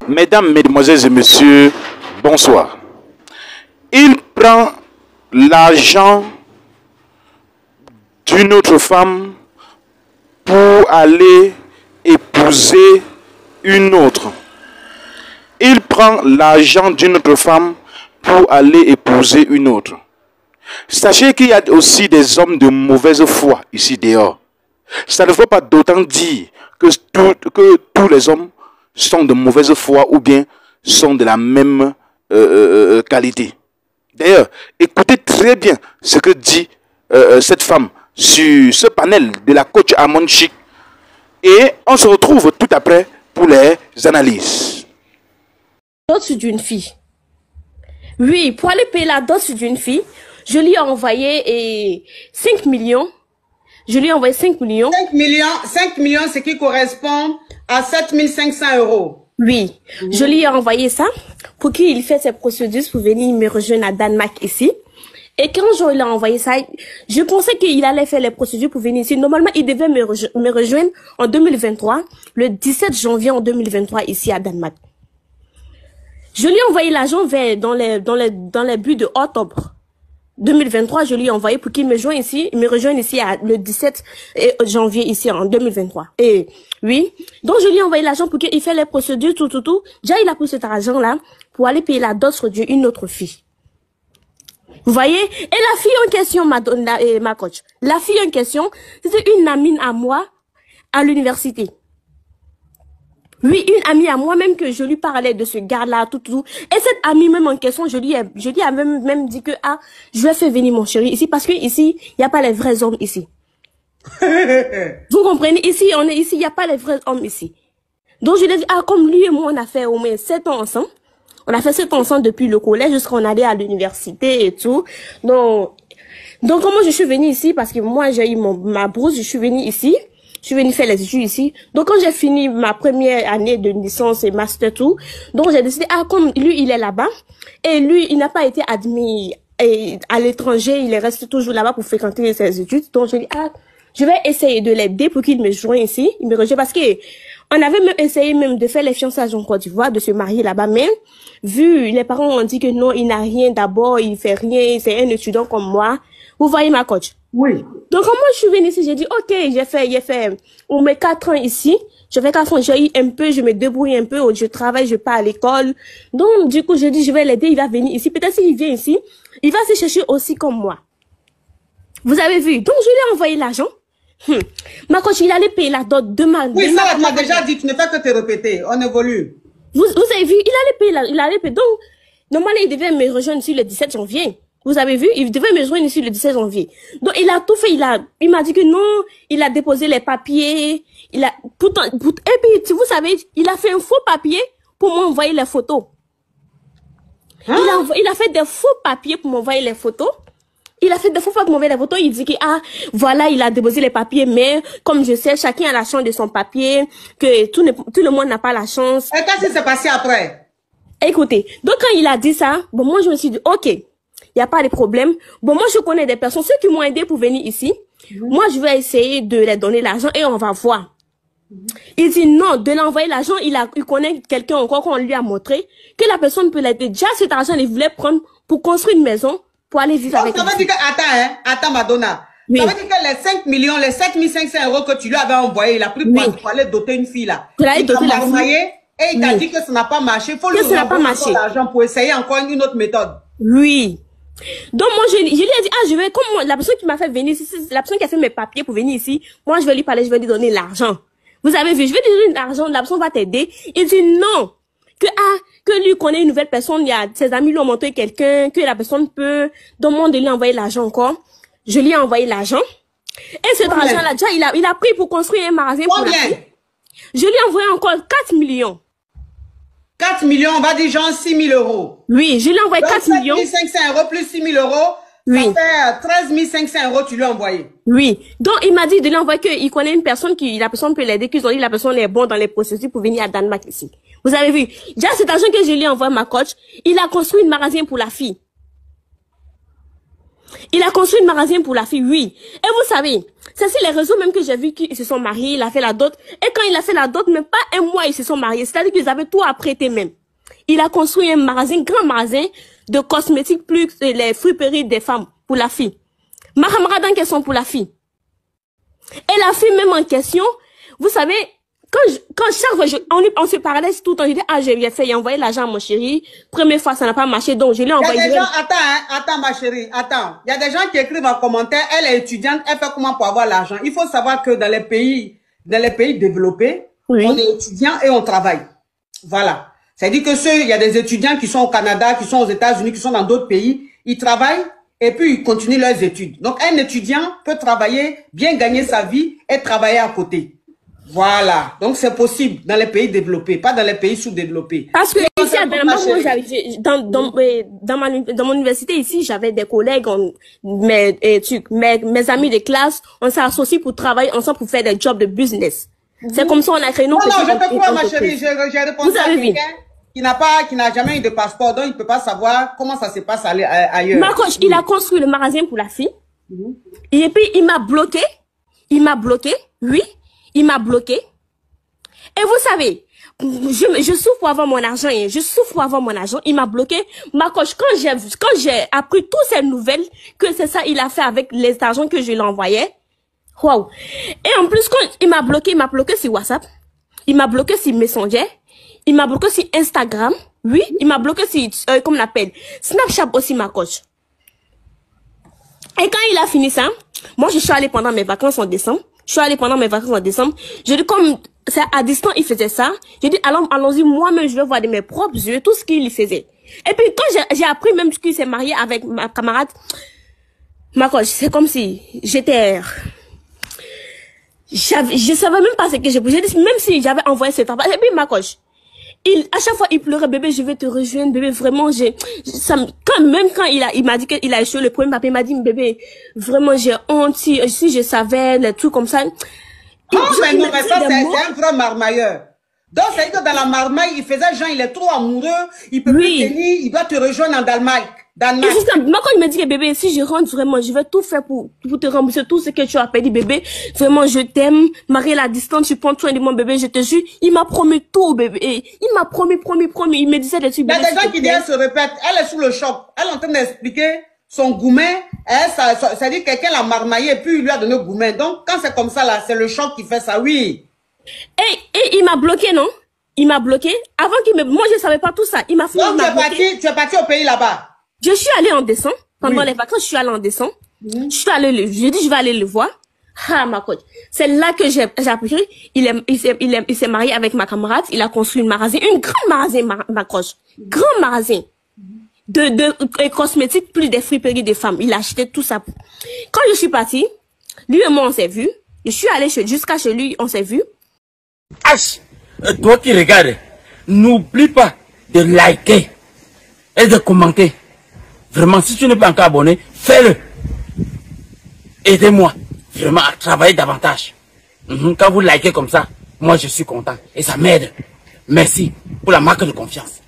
Mesdames, Mesdemoiselles et Messieurs, bonsoir. Il prend l'argent d'une autre femme pour aller épouser une autre. Il prend l'argent d'une autre femme pour aller épouser une autre. Sachez qu'il y a aussi des hommes de mauvaise foi ici dehors. Ça ne veut pas d'autant dire que tous les hommes sont de mauvaise foi ou bien sont de la même qualité. D'ailleurs, écoutez très bien ce que dit cette femme sur ce panel de la coach Amon Chic. Et on se retrouve tout après pour les analyses. Dot d'une fille. Oui, pour aller payer la dot d'une fille, je lui ai envoyé 5 millions. Je lui ai envoyé 5 millions. 5 millions, ce qui correspond à 7500 €. Oui, je lui ai envoyé ça pour qu'il fasse ses procédures pour venir me rejoindre à Danemark ici. Et quand je lui ai envoyé ça, je pensais qu'il allait faire les procédures pour venir ici. Normalement, il devait me rejoindre en 2023, le 17 janvier en 2023 ici à Danemark. Je lui ai envoyé l'argent dans les buts de octobre 2023. Je lui ai envoyé pour qu'il me rejoigne ici le 17 janvier ici en 2023. Et oui, donc je lui ai envoyé l'argent pour qu'il fasse les procédures, tout. Déjà, il a pris cet argent-là pour aller payer la dot sur une autre fille. Vous voyez? Et la fille en question, ma coach, la fille en question, c'était une amie à moi à l'université. Oui, une amie à moi, même que je lui parlais de ce gars-là, tout. Et cette amie même en question, je lui ai même dit que, je vais faire venir mon chéri ici, parce que ici, il n'y a pas les vrais hommes ici. Vous comprenez? Ici, il n'y a pas les vrais hommes ici. Donc, je lui ai dit, comme lui et moi, on a fait au moins 7 ans ensemble. On a fait 7 ans ensemble depuis le collège jusqu'à qu'on allait à l'université et tout. Donc, comment je suis venue ici? Parce que moi, j'ai eu ma bourse, je suis venue ici. Je suis venue faire les études ici. Donc, quand j'ai fini ma première année de licence et master tout, donc j'ai décidé, comme lui, il est là-bas, et lui, il n'a pas été admis à l'étranger, il est resté toujours là-bas pour fréquenter ses études. Donc, j'ai dit, je vais essayer de l'aider pour qu'il me joigne ici. Il me rejoigne parce que on avait même essayé même de faire les fiançailles en Côte d'Ivoire, de se marier là-bas, mais vu les parents ont dit que non, il n'a rien d'abord, il fait rien, c'est un étudiant comme moi. Vous voyez ma coach? Oui. Donc, quand moi je suis venue ici, j'ai dit, ok, j'ai fait, on met 4 ans ici, je fais 4 ans, j'ai eu un peu, je me débrouille un peu, je travaille, je pars à l'école. Donc, du coup, je dis, je vais l'aider, il va venir ici. Peut-être s'il vient ici, il va se chercher aussi comme moi. Vous avez vu? Donc, je lui ai envoyé l'argent. Ma coach, il allait payer la dot demain. Oui, ça, tu m'as déjà dit, tu ne fais que te répéter, on évolue. Vous avez vu, il allait payer. Donc, normalement, il devait me rejoindre ici le 17 janvier. Vous avez vu, il devait me rejoindre ici le 17 janvier. Donc, il a tout fait, il m'a dit que non, il a déposé les papiers, et puis, vous savez, il a fait un faux papier pour m'envoyer les photos. Hein? Il a fait des faux papiers pour m'envoyer les photos. Il a fait des faux papiers pour m'envoyer les photos. Il dit que, voilà, il a déposé les papiers, mais, comme je sais, chacun a la chance de son papier, que tout le monde n'a pas la chance. Et qu'est-ce qui s'est passé après? Écoutez, donc quand il a dit ça, bon, moi, je me suis dit, ok, il n'y a pas de problème. Bon, moi, je connais des personnes, ceux qui m'ont aidé pour venir ici. Moi, je vais essayer de les donner l'argent et on va voir. Il dit non, de l'envoyer l'argent, il connaît quelqu'un encore qu'on lui a montré que la personne peut l'aider. Déjà, cet argent, il voulait prendre pour construire une maison, pour aller vivre avec lui. Ça veut dire que, attends, Madonna. Oui. Ça veut dire que les 5 millions, les 7500 € que tu lui avais envoyé, il a pris pour aller doter une fille là. Il t'a envoyé et il t'a dit que ça n'a pas marché. Il faut lui envoyer l'argent pour essayer encore une autre méthode. Oui. Donc moi je lui ai dit je vais comme la personne qui m'a fait venir ici, la personne qui a fait mes papiers pour venir ici, moi je vais lui parler, je vais lui donner l'argent. Vous avez vu, je vais lui donner l'argent, la personne va t'aider. Il dit non, que lui connaît une nouvelle personne, il y a ses amis lui ont montré quelqu'un, que la personne peut demander de lui envoyer l'argent encore. Je lui ai envoyé l'argent. Et cet argent-là, déjà il a pris pour construire un magasin pour la fille. Je lui ai envoyé encore 4 millions. 4 millions, on va dire genre 6 000 €. Oui, je lui ai envoyé 4 millions. 500 € plus 6 000 €. Oui. Ça fait 13 500 € tu lui as envoyé. Oui. Donc, il m'a dit de lui envoyer qu'il connaît une personne la personne peut l'aider, qu'ils ont dit la personne est bonne dans les processus pour venir à Danemark ici. Vous avez vu? Déjà, cet argent que je lui ai envoyé ma coach, il a construit un magasin pour la fille. Il a construit un magasin pour la fille, oui. Et vous savez, c'est sur les réseaux même que j'ai vu qu'ils se sont mariés, il a fait la dot. Et quand il a fait la dot, même pas un mois, ils se sont mariés. C'est-à-dire qu'ils avaient tout apprêté même. Il a construit un magasin, grand magasin de cosmétiques plus les friperies des femmes pour la fille. Mahamradan qui sont pour la fille. Et la fille même en question, vous savez, quand chaque fois, on se parlait tout le temps, je dis, ah, j'ai fait, il a envoyé l'argent à mon chéri. Première fois, ça n'a pas marché, donc je l'ai envoyé. Il y a des gens, attends, ma chérie, attends. Il y a des gens qui écrivent en commentaire, elle est étudiante, elle fait comment pour avoir l'argent? Il faut savoir que dans les pays développés, oui, on est étudiant et on travaille. Voilà. C'est-à-dire que il y a des étudiants qui sont au Canada, qui sont aux États-Unis, qui sont dans d'autres pays, ils travaillent et puis ils continuent leurs études. Donc, un étudiant peut travailler, bien gagner sa vie et travailler à côté. Voilà. Donc, c'est possible dans les pays développés, pas dans les pays sous-développés. Parce que ici, dans mon université, ici, j'avais des collègues, mes amis de classe, on s'est associés pour travailler ensemble pour faire des jobs de business. C'est comme ça on a créé nos petits. Non, je te crois, ma chérie. J'ai répondu à quelqu'un qui n'a jamais eu de passeport, donc il ne peut pas savoir comment ça se passe ailleurs. Ma coach, il a construit le magasin pour la fille. Et puis, il m'a bloqué. Oui. Il m'a bloqué. Et vous savez, je souffre pour avoir mon argent. Il m'a bloqué. Ma coach, quand j'ai appris toutes ces nouvelles, que c'est ça il a fait avec les argents que je lui envoyais. Wow. Et en plus, quand il m'a bloqué sur WhatsApp. Il m'a bloqué sur Messenger. Il m'a bloqué sur Instagram. Oui. Il m'a bloqué sur, comment on appelle, Snapchat aussi, ma coach. Et quand il a fini ça, moi, je suis allée pendant mes vacances en décembre. Je dis, comme c'est à distance, il faisait ça. Je dis, allons-y, moi-même, je vais voir de mes propres yeux tout ce qu'il faisait. Et puis, quand j'ai appris même qu'il s'est marié avec ma camarade, ma coach, c'est comme si j'étais... Je savais même pas ce que j'ai dit, même si j'avais envoyé ce travail. Et puis, ma coach, à chaque fois, il pleurait, bébé, je vais te rejoindre, bébé, vraiment, quand il m'a dit qu'il a échoué le premier papier, il m'a dit, bébé, vraiment, j'ai honte, si je savais, les trucs comme ça. Oh, mais non, mais ça, c'est un vrai marmailleur. Donc, c'est que dans la marmaille, il faisait genre, il est trop amoureux, il peut plus tenir, il doit te rejoindre en Danemark. Et c'est ça, moi, quand il me dit, bébé, si je rentre vraiment, je vais tout faire pour te rembourser tout ce que tu as payé, bébé. Vraiment, je t'aime. Marie, la distance, tu prends soin de mon bébé, je te jure. Il m'a promis tout, bébé. Et il m'a promis. Il me disait des trucs. Il y a des gens qui disent, se répètent. Elle est sous le choc. Elle est en train d'expliquer son gourmet. Ça dit quelqu'un l'a marmaillé et puis il lui a donné le gourmet. Donc, quand c'est comme ça, là, c'est le choc qui fait ça, oui. Et il m'a bloqué, non? Il m'a bloqué. Avant moi, je savais pas tout ça. Il m'a fait. Donc, tu es parti au pays là-bas. Je suis allée en décembre. Pendant les vacances, je suis allée en décembre. J'ai dit, je vais aller le voir. Ah, ma coach. C'est là que j'ai appris. Il s'est marié avec ma camarade. Il a construit un magasin. Un grand magasin, ma coach. Grand magasin. De cosmétiques, plus des friperies des femmes. Il a acheté tout ça. Quand je suis partie, lui et moi, on s'est vus. Je suis allée jusqu'à chez lui, on s'est vus. H, toi qui regardes, n'oublie pas de liker et de commenter. Vraiment, si tu n'es pas encore abonné, fais-le. Aidez-moi vraiment à travailler davantage. Quand vous likez comme ça, moi je suis content et ça m'aide. Merci pour la marque de confiance.